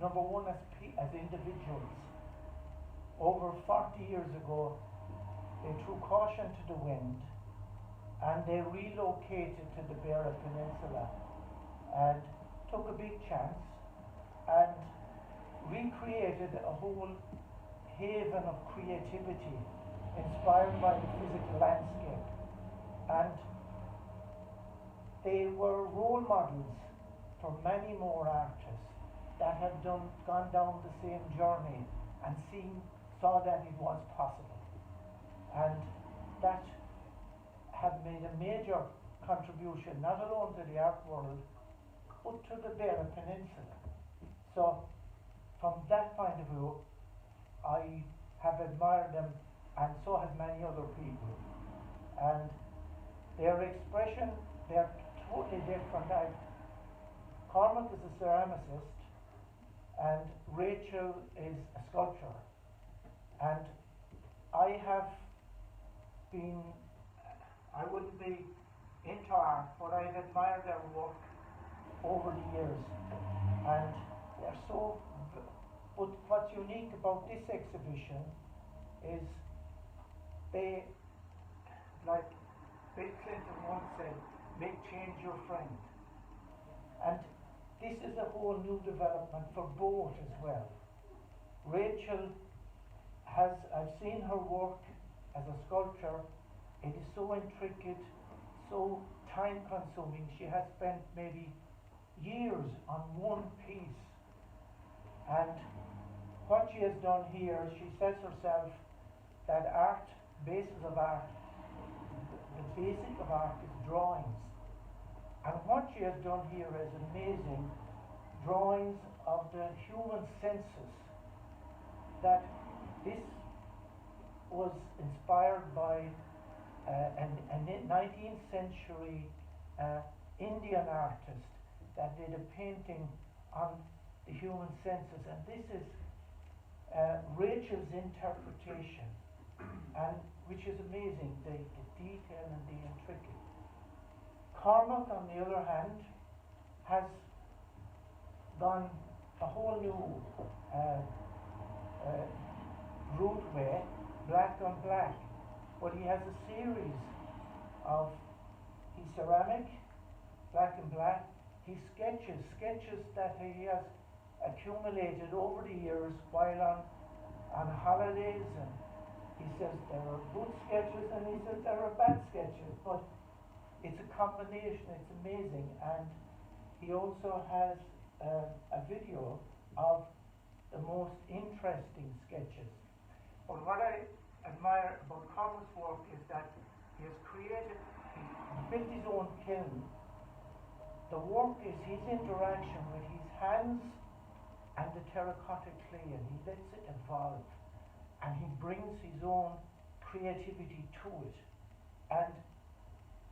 number one, as individuals. Over 40 years ago, they threw caution to the wind and they relocated to the Parry Peninsula and took a big chance and recreated a whole haven of creativity inspired by the physical landscape. And they were role models for many more artists that have gone down the same journey and saw that it was possible. And that have made a major contribution, not alone to the art world, but to the Parry Peninsula. So, from that point of view, I have admired them, and so have many other people. And their expression, they're totally different. Cormac is a ceramicist, and Rachel is a sculptor. And I wouldn't be into art, but I've admired their work over the years. And they're but what's unique about this exhibition is they, like Bill Clinton once said, make change your friend. And this is a whole new development for both as well. Rachel I've seen her work as a sculptor. It is so intricate, so time consuming. She has spent maybe years on one piece. And what she has done here, she says herself that basis of art, the basic of art is drawings. And what she has done here is amazing drawings of the human senses. That this was inspired by a 19th century Indian artist that did a painting on the human senses, and this is Rachel's interpretation, and which is amazing, the detail and the intricate. Cormac, on the other hand, has gone a whole new route way, black on black, but he has a series of ceramic, black and black, sketches that he has accumulated over the years while on holidays, and he says there are good sketches and he says there are bad sketches, but it's a combination, it's amazing. And he also has a video of the most interesting sketches. But what I admire about Cormac's work is that he built his own kiln. The work is his interaction with his hands and the terracotta clay, and he lets it evolve, and he brings his own creativity to it. And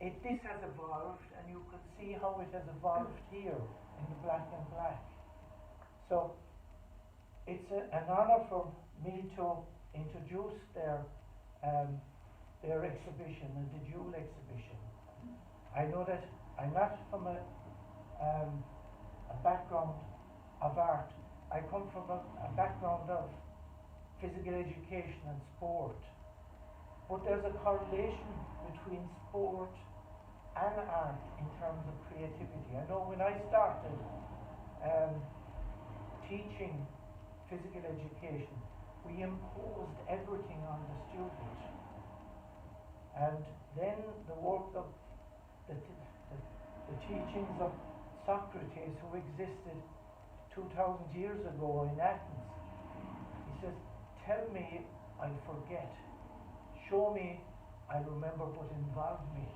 this has evolved, and you can see how it has evolved here in the black and black. So it's an honor for me to introduce their exhibition, the Jewel exhibition. I know that I'm not from a background of art. I come from a background of physical education and sport. But there's a correlation between sport and art in terms of creativity. I know when I started teaching physical education, we imposed everything on the student. And then the work of the teachings of Socrates, who existed 2,000 years ago in Athens. He says, tell me, I'll forget. Show me, I'll remember, but involve me,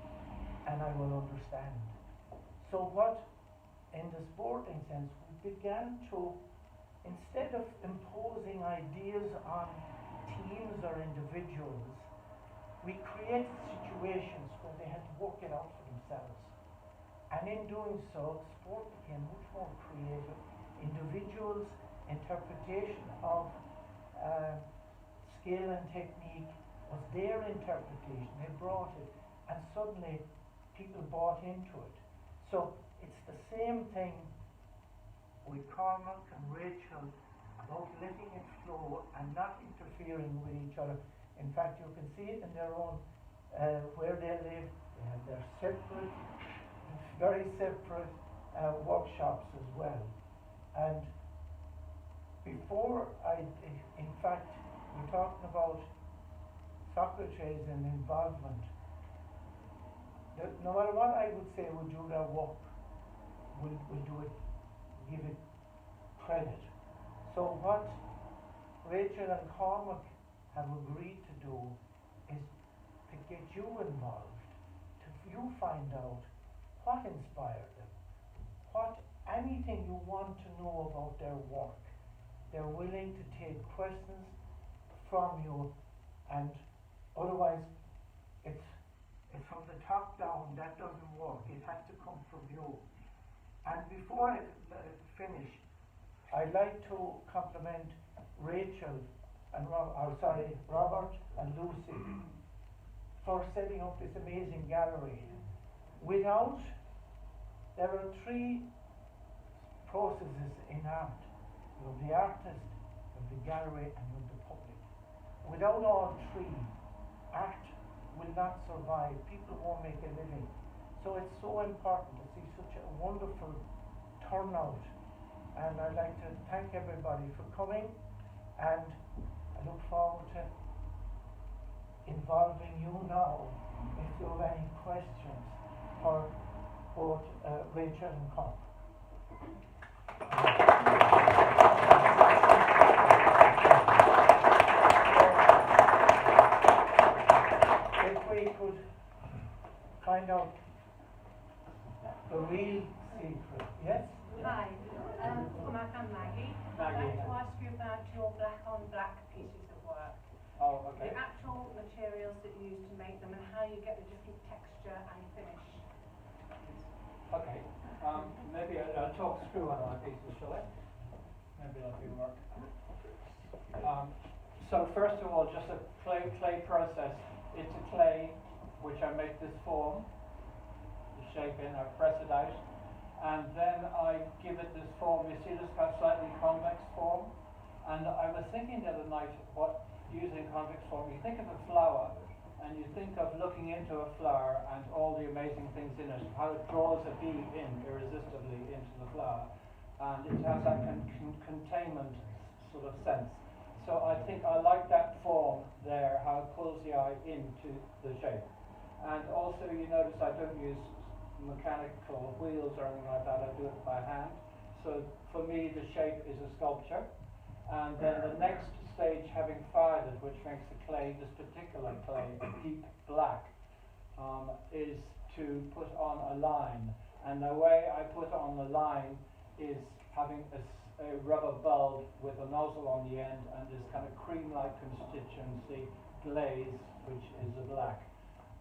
and I will understand. So what, in the sporting sense, we began to, instead of imposing ideas on teams or individuals, we created situations where they had to work it out for themselves. And in doing so, sport became much more creative. Individuals' interpretation of skill and technique was their interpretation. They brought it, and suddenly people bought into it. So it's the same thing with Cormac and Rachel about letting it flow and not interfering with each other. In fact, you can see it in their own, where they live. They have their separate, very separate workshops as well. And before in fact, we're talking about Socrates and involvement. No matter what I would say would do their work, we'll do it, give it credit. So what Rachel and Cormac have agreed to do is to get you involved, to you find out what inspired them, anything you want to know about their work. They're willing to take questions from you, and otherwise it's from the top down. That doesn't work. It has to come from you. And before I finish, I'd like to compliment Rachel and Robert and Lucy for setting up this amazing gallery. There are three processes in art. You have the artist, you have the gallery, and you have the public. Without all three, art will not survive. People won't make a living. So it's so important to see such a wonderful turnout. And I'd like to thank everybody for coming, and I look forward to involving you now if you have any questions for both Rachel and Cormac. If we could find out the real secret. Yes? Hi, Cormac and Maggie. I'd like to ask you about your black-on-black pieces of work. Oh, okay. The actual materials that you use to make them and how you get the different texture and finish. Okay. Maybe I'll talk through one of my pieces, shall I? Maybe that'll do work. So first of all, just a clay process. It's a clay which I make this form, the shape in, I press it out, and then I give it this form. You see this kind of slightly convex form? And I was thinking the other night, using convex form, you think of a flower, and you think of looking into a flower and all the amazing things in it, how it draws a bee in irresistibly into the flower, and it has that containment sort of sense. So I think I like that form there, how it pulls the eye into the shape. And also you notice I don't use mechanical wheels or anything like that, I do it by hand. So for me the shape is a sculpture. And then the next stage, having fired it, which makes the clay, this particular clay, a deep black, is to put on a line. And the way I put on the line is having a rubber bulb with a nozzle on the end and this kind of cream-like constituency glaze, which is a black.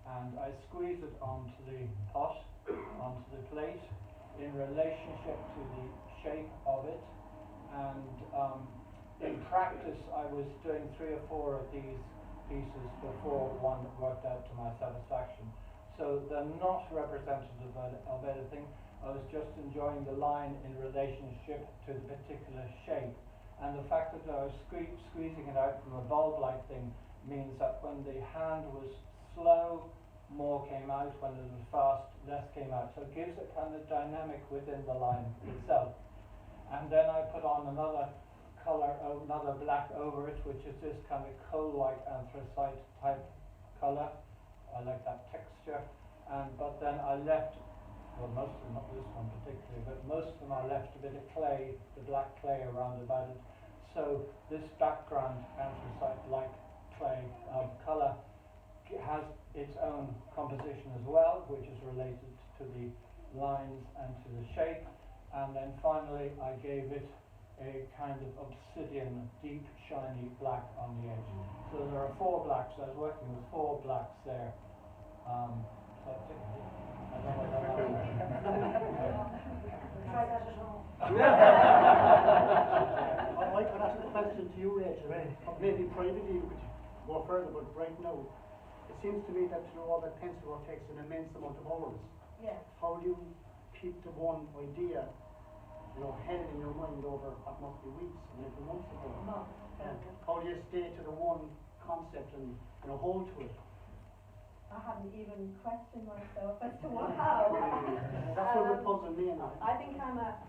And I squeeze it onto the pot, onto the plate, in relationship to the shape of it. And in practice, I was doing 3 or 4 of these pieces before one worked out to my satisfaction. So they're not representative of anything. I was just enjoying the line in relationship to the particular shape. And the fact that I was squeezing it out from a bulb-like thing means that when the hand was slow, more came out. When it was fast, less came out. So it gives a kind of dynamic within the line itself. And then I put on another color, another black over it, which is this kind of coal-like anthracite type color. I like that texture. But then I left, well, most of them, not this one particularly, but most of them I left a bit of clay, the black clay around about it. So this background anthracite-like clay color has its own composition as well, which is related to the lines and to the shape. And then finally I gave it a kind of obsidian, deep, shiny black on the edge. So there are 4 blacks. I was working with 4 blacks there. That's it. I don't know what that Try that at home. I could ask a question to you, Rachel. Maybe privately you could go further, but right now, it seems to me that all that pencil work takes an immense amount of hours. Yeah. How do you keep to one idea held in your mind over what must be weeks and maybe months ago? Months. And how do you stay to the one concept and hold to it? I haven't even questioned myself as to how. That's what would puzzle me now. I think I'm like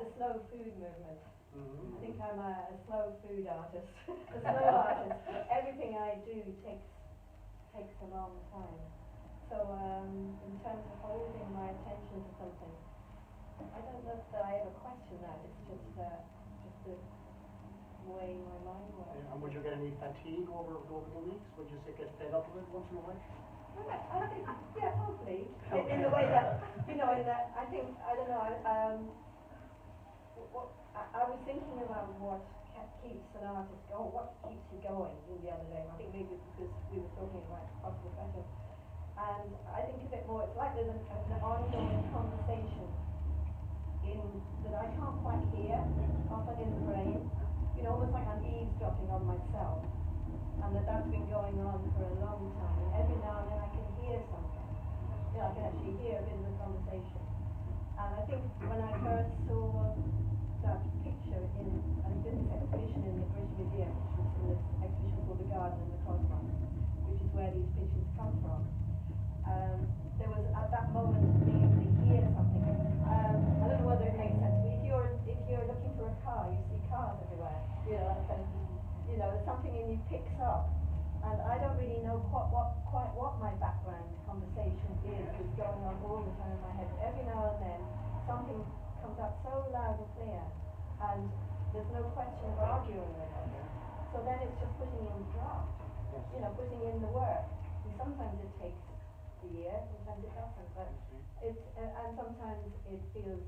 the slow food movement. Mm-hmm. I think I'm a slow food artist, a slow artist. Everything I do takes a long time. So in terms of holding my attention to something, I don't know that I ever question that. It's just the way my mind works. And would you get any fatigue over the weeks? Would you get fed up with it once in a while? Well, I think, yeah, probably. In the way that, in that, I think, I don't know, I was thinking about what keeps an artist going, what keeps you going the other day. I think maybe because we were talking about possible fashion. And I think a bit more, it's like there's an ongoing conversation that I can't quite hear, often in the brain. Almost like I'm eavesdropping on myself. And that's been going on for a long time. And every now and then I can hear something. I can actually hear a bit of the conversation. And I think when I first saw that picture in this exhibition in the British Museum, which was in this exhibition called The Garden and the Cosmos, which is where these pictures come from, there was at that moment being able to hear something. I don't know whether it makes sense, but if you're looking for a car, you see cars everywhere. There's something in you picks up. And I don't really know quite what my background conversation is going on all the time in my head. Every now and then something comes up so loud and clear, and there's no question of arguing with it. So then it's just putting in draft, putting in the work. And sometimes it takes a year, sometimes it doesn't. But and sometimes it feels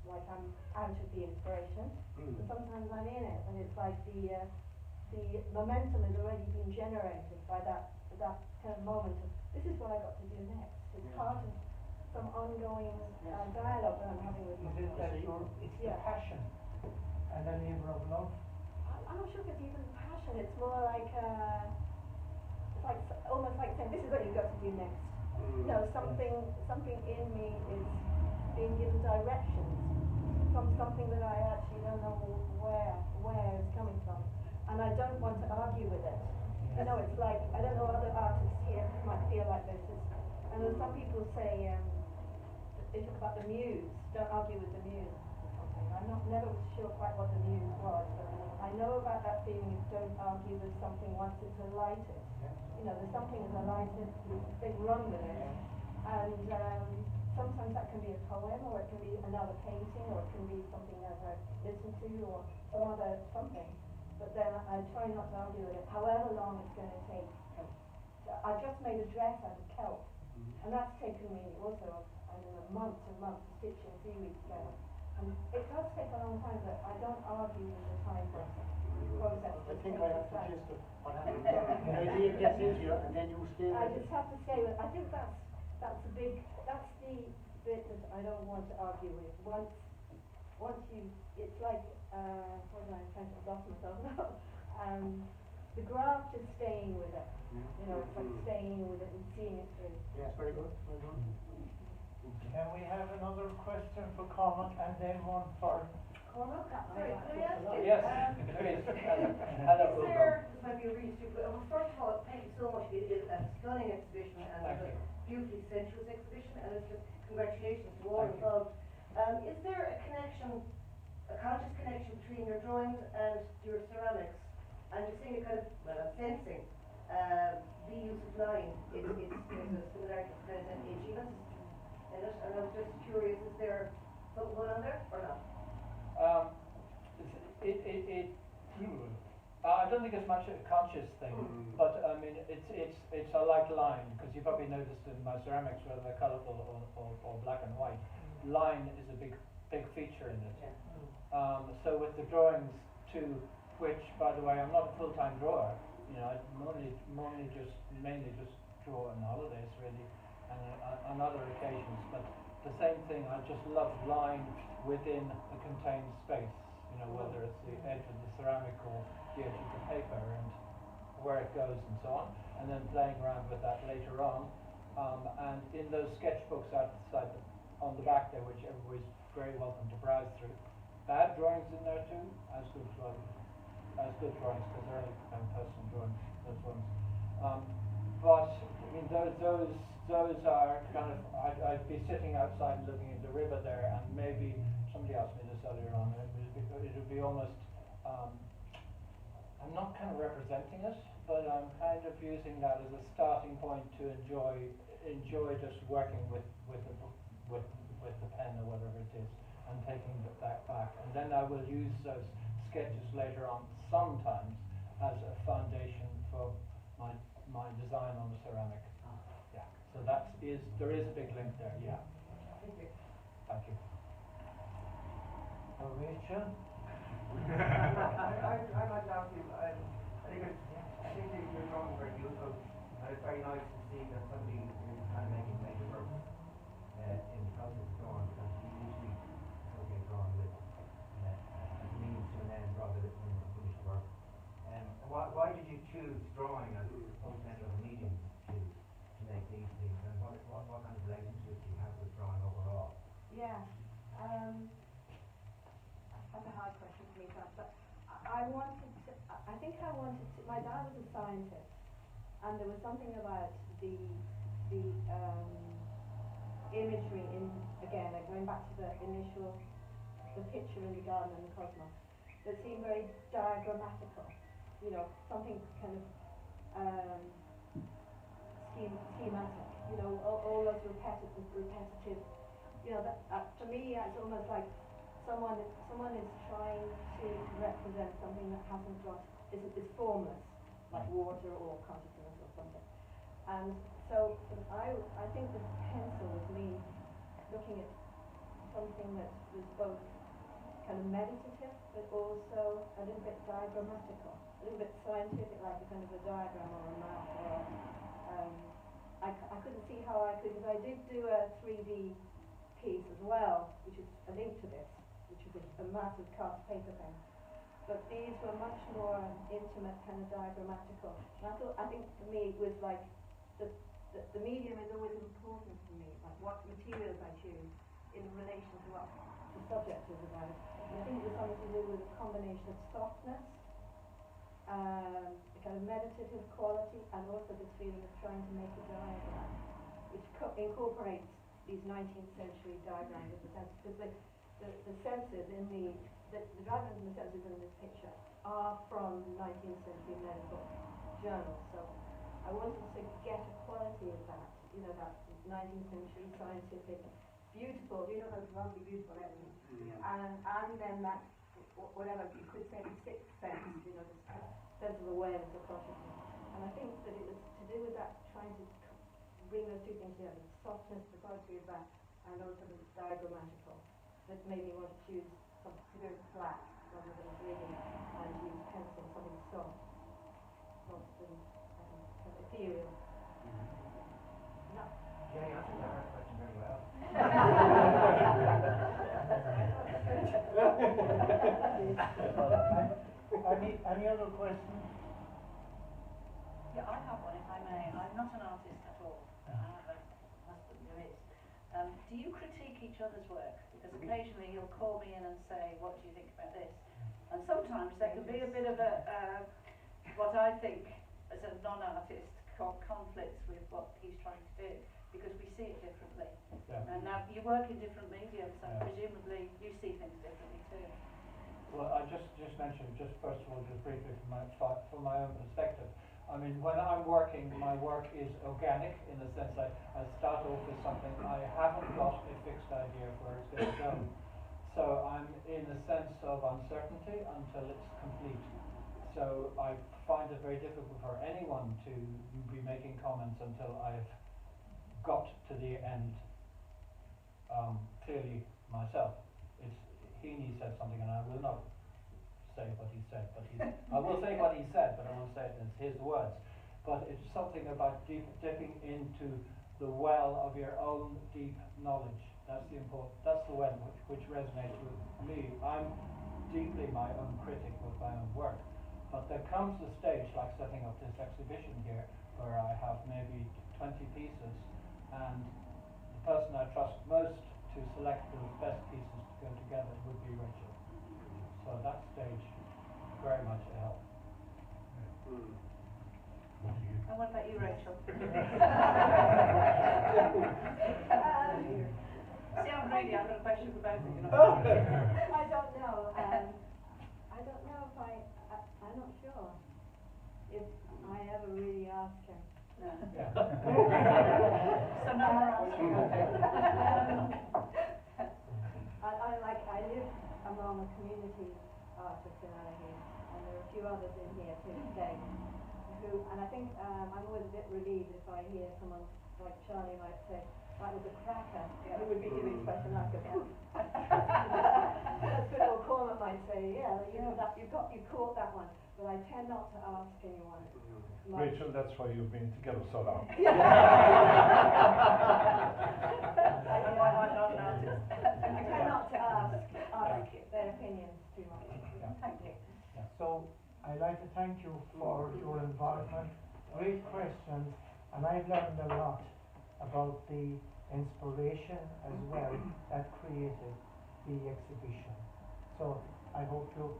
like I'm out of the inspiration, and sometimes I'm in it, and it's like the momentum has already been generated by that kind of moment of this is what I got to do next. It's part of some ongoing dialogue that I'm having with myself. Is it that it's the passion and a labour of love? I'm not sure if it's even passion. It's more like it's like almost like saying this is what you've got to do next. Something in me is being given directions from something that I actually don't know where it's coming from. And I don't want to argue with it. It's like, I don't know, other artists here might feel like this. And then some people say, they talk about the muse, don't argue with the muse or something. I'm never sure quite what the muse was, but I know about that feeling of don't argue with something once it's alighted. There's something that's alighted, they run with it. And sometimes that can be a poem, or it can be another painting, or it can be something that I listen to, or some other something. But then I try not to argue with it, however long it's going to take. I just made a dress out of kelp, and that's taken me also, months and months of stitching 3 weeks together. And it does take a long time, but I don't argue with the time process. I think I have the gist of what happens. The idea gets into you, and then you stay with I it. just have to stay with it. I think that's the bit that I don't want to argue with. Once you, it's like, what am I trying to lost myself now? The graft is staying with it. It's like staying with it and seeing it through. Yes, very good. Very good. Can we have another question for Cormac and then one for Cormac? Sorry, can I ask you? Yes, please. Hello. Is there, this might be a really stupid, first of all, thank you so much. It is a stunning exhibition and Thank a you. beautifully sensuous exhibition, and it's just congratulations to all Thank you. involved. Is there a connection, a conscious connection between your drawings and your ceramics? I'm just seeing a kind of, I'm sensing the use of line. There's a similarity to kind of an edginess in it, and I was just curious, is there something going on there or not? I don't think it's much a conscious thing, but I mean it's a light line, because you probably noticed in my ceramics whether they're colourful or black and white. Line is a big feature in it. Yeah. So with the drawings too, which by the way I'm not a full-time drawer. I mainly just draw on holidays really, and on other occasions. But the same thing, I just love line within a contained space. Whether it's the edge of the ceramic or the edge of the paper and where it goes and so on, and then playing around with that later on. And in those sketchbooks outside on the back there, which everybody's very welcome to browse through. Bad drawings in there too, as good drawings, because they're only kind of personal drawings, those ones. But I mean, those are kind of. I'd be sitting outside and looking at the river there, and maybe somebody asked me this earlier on. It would be almost. I'm not kind of representing it, but I'm kind of using that as a starting point to enjoy just working with the pen or whatever it is, and taking that back. And then I will use those sketches later on sometimes as a foundation for my design on the ceramic. Yeah. So there is a big link there. Yeah. Thank you. Rachel? I might ask you, I think that you're drawing very useful, and it's very nice to see that somebody is kind of making major progress in the process of drawing, because you usually associate drawing with as a means to an end rather than finished work. Why did you choose drawing as opposed to any other medium to make these things, and what kind of relationship do you have with drawing overall? Yeah. That's a hard question for me to answer. I think I wanted to, my dad was a scientist, and there was something about the imagery in, again, like going back to the picture in the garden and the cosmos, that seemed very diagrammatical, you know, something kind of schematic, you know, all those repetitive, you know, that to me it's almost like someone is trying to represent something that hasn't got, is formless, like water or consciousness or something. And so I think the pencil was me looking at something that was both kind of meditative but also a little bit diagrammatical, a little bit scientific, like a kind of a diagram or a map, or I couldn't see how I could, because I did do a 3D piece as well, which is a link to this, which is a massive cast paper thing. But these were much more intimate, kind of diagrammatical. And I think for me it was like the medium is always important for me, like what materials I choose in relation to what the subject is about. And I think it was something to do with a combination of softness, a kind of meditative quality, and also this feeling of trying to make a diagram, which incorporates these 19th century diagrams of the sense, because the senses in the diagrams and the senses in this picture are from 19th century medical journals. So I wanted to get a quality of that, you know, that 19th century scientific, beautiful, you know, those lovely, beautiful elements. And then that, whatever you could say, the sixth sense, you know, this sense of awareness or consciousness. And I think that it was to do with that, trying to bring those two things together, the softness, the quality of that, and also the diagrammatical, that made me want to choose something very flat rather than gridding, and use pencil, something soft, rather than kind of ethereal. No. Yeah, you answered that first question very well. Any other questions? Yeah, I have one, if I may. I'm not an artist at all. I have a husband who is. Do you critique each other's work? Because occasionally he'll call me in and say, what do you think about this? And sometimes there can be a bit of a, what I think as a non-artist, conflicts with what he's trying to do, because we see it differently. Yeah. And now you work in different mediums, and presumably you see things differently too. Well, I just mentioned, just first of all, just briefly from my own perspective. I mean, when I'm working, my work is organic in the sense I start off with something, I haven't got a fixed idea of where it's going to go. So I'm in a sense of uncertainty until it's complete. So I find it very difficult for anyone to be making comments until I've got to the end clearly myself. Heaney said something, and I will not say what he said, but I will say what he said, but I won't say it in his words. But it's something about dipping into the well of your own deep knowledge. That's the well which resonates with me. I'm deeply my own critic with my own work. But there comes a stage, like setting up this exhibition here, where I have maybe 20 pieces, and the person I trust most to select the best pieces to go together would be Rachel. So that stage, very much a help. And what about you, Rachel? See, I'm greedy, I've got a question for both of you. I don't know. I don't know if I'm not sure if I ever really asked him. No. Yeah. So no more answering, okay. I live among a community artist in Alaheen, and there are a few others in here too today. And I think I'm always a bit relieved if I hear someone like Charlie might say, that was a cracker, who would be doing special like a pen. That's good old Cormac might say, yeah, you know that you caught that one. But I tend not to ask anyone. Rachel, that's why you've been together so long. And why I'm not an artist. I tend not to ask their opinions too much. Thank you. Yeah. So I'd like to thank you for your involvement, great questions, and I've learned a lot about the inspiration as well that created the exhibition. So I hope you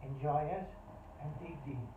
enjoy it and dig deep.